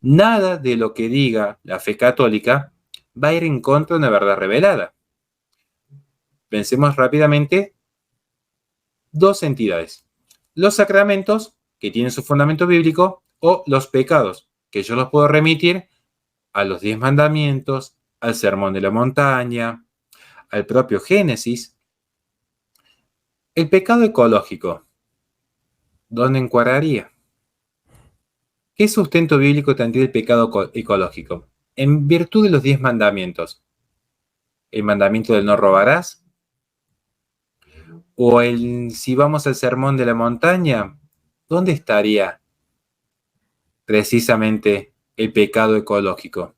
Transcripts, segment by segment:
Nada de lo que diga la fe católica va a ir en contra de una verdad revelada. Pensemos rápidamente dos entidades: los sacramentos, que tienen su fundamento bíblico, o los pecados, que yo los puedo remitir a los 10 mandamientos, al Sermón de la Montaña, al propio Génesis. El pecado ecológico, ¿dónde encuadraría? ¿Qué sustento bíblico tendría el pecado ecológico? En virtud de los 10 mandamientos. ¿El mandamiento del no robarás? ¿O si vamos al Sermón de la Montaña, dónde estaría precisamente el pecado ecológico?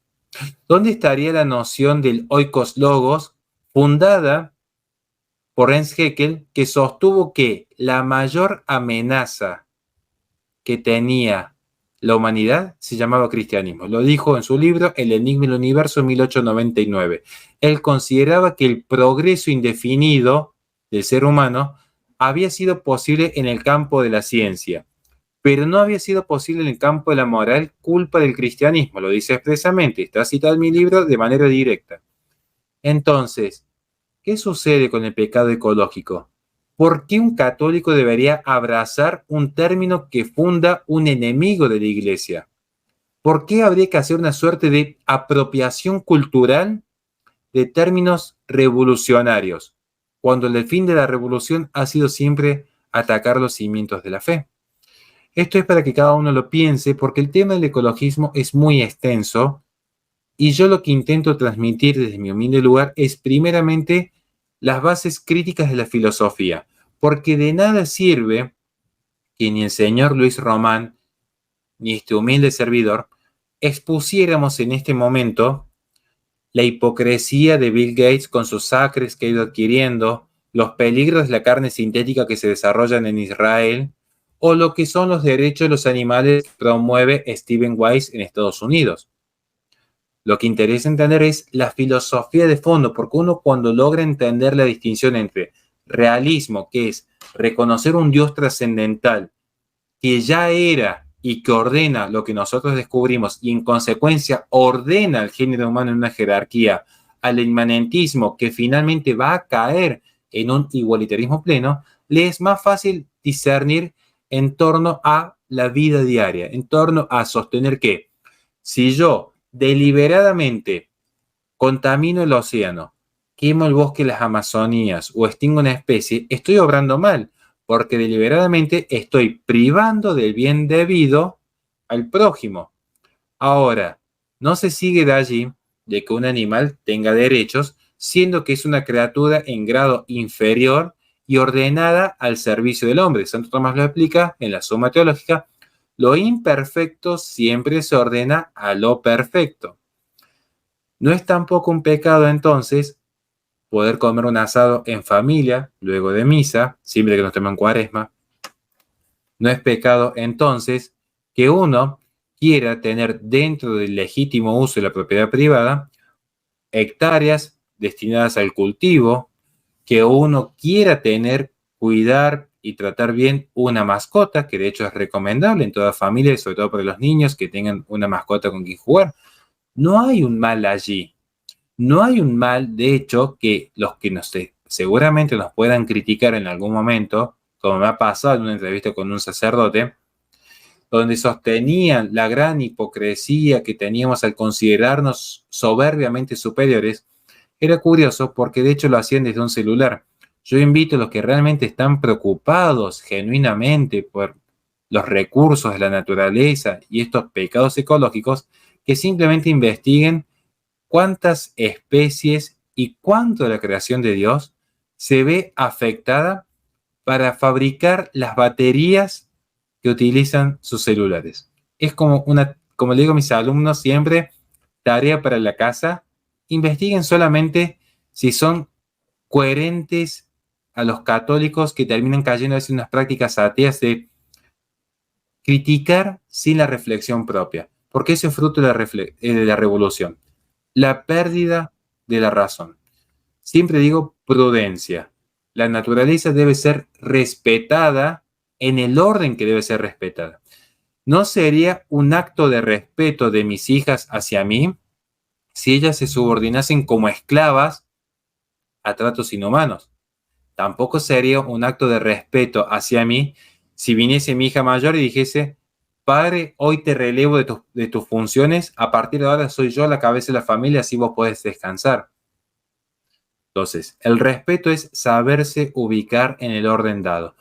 ¿Dónde estaría la noción del oikos logos, fundada por Ernst Haeckel, que sostuvo que la mayor amenaza que tenía la humanidad se llamaba cristianismo? Lo dijo en su libro El enigma del universo, 1899. Él consideraba que el progreso indefinido del ser humano había sido posible en el campo de la ciencia, pero no había sido posible en el campo de la moral, culpa del cristianismo. Lo dice expresamente, está citado en mi libro de manera directa. Entonces, ¿qué sucede con el pecado ecológico? ¿Por qué un católico debería abrazar un término que funda un enemigo de la iglesia? ¿Por qué habría que hacer una suerte de apropiación cultural de términos revolucionarios, cuando el fin de la revolución ha sido siempre atacar los cimientos de la fe? Esto es para que cada uno lo piense, porque el tema del ecologismo es muy extenso y yo lo que intento transmitir desde mi humilde lugar es primeramente las bases críticas de la filosofía, porque de nada sirve que ni el señor Luis Román ni este humilde servidor expusiéramos en este momento la hipocresía de Bill Gates con sus acres que ha ido adquiriendo, los peligros de la carne sintética que se desarrollan en Israel, o lo que son los derechos de los animales que promueve Stephen Wise en Estados Unidos. Lo que interesa entender es la filosofía de fondo, porque uno, cuando logra entender la distinción entre realismo, que es reconocer un Dios trascendental que ya era y que ordena lo que nosotros descubrimos, y en consecuencia ordena al género humano en una jerarquía, al inmanentismo que finalmente va a caer en un igualitarismo pleno, le es más fácil discernir en torno a la vida diaria, en torno a sostener que si yo deliberadamente contamino el océano, quemo el bosque de las Amazonías o extingo una especie, estoy obrando mal, porque deliberadamente estoy privando del bien debido al prójimo. Ahora, no se sigue de allí de que un animal tenga derechos, siendo que es una criatura en grado inferior y ordenada al servicio del hombre. Santo Tomás lo explica en la Suma Teológica: lo imperfecto siempre se ordena a lo perfecto. No es tampoco un pecado, entonces, poder comer un asado en familia luego de misa, siempre que no estemos en cuaresma. No es pecado, entonces, que uno quiera tener dentro del legítimo uso de la propiedad privada hectáreas destinadas al cultivo, que uno quiera tener, cuidar y tratar bien una mascota, que de hecho es recomendable en toda familia y sobre todo para los niños que tengan una mascota con quien jugar. No hay un mal allí. No hay un mal, de hecho, que los que seguramente nos puedan criticar en algún momento, como me ha pasado en una entrevista con un sacerdote, donde sostenían la gran hipocresía que teníamos al considerarnos soberbiamente superiores. Era curioso porque de hecho lo hacían desde un celular. Yo invito a los que realmente están preocupados genuinamente por los recursos de la naturaleza y estos pecados ecológicos, que simplemente investiguen cuántas especies y cuánto de la creación de Dios se ve afectada para fabricar las baterías que utilizan sus celulares. Es como le digo a mis alumnos siempre, tarea para la casa: investiguen solamente si son coherentes a los católicos que terminan cayendo en unas prácticas ateas de criticar sin la reflexión propia, porque eso es fruto de la revolución. La pérdida de la razón. Siempre digo prudencia. La naturaleza debe ser respetada en el orden que debe ser respetada. ¿No sería un acto de respeto de mis hijas hacia mí si ellas se subordinasen como esclavas a tratos inhumanos? Tampoco sería un acto de respeto hacia mí si viniese mi hija mayor y dijese, padre, hoy te relevo de tus funciones, a partir de ahora soy yo la cabeza de la familia, así vos podés descansar. Entonces, el respeto es saberse ubicar en el orden dado.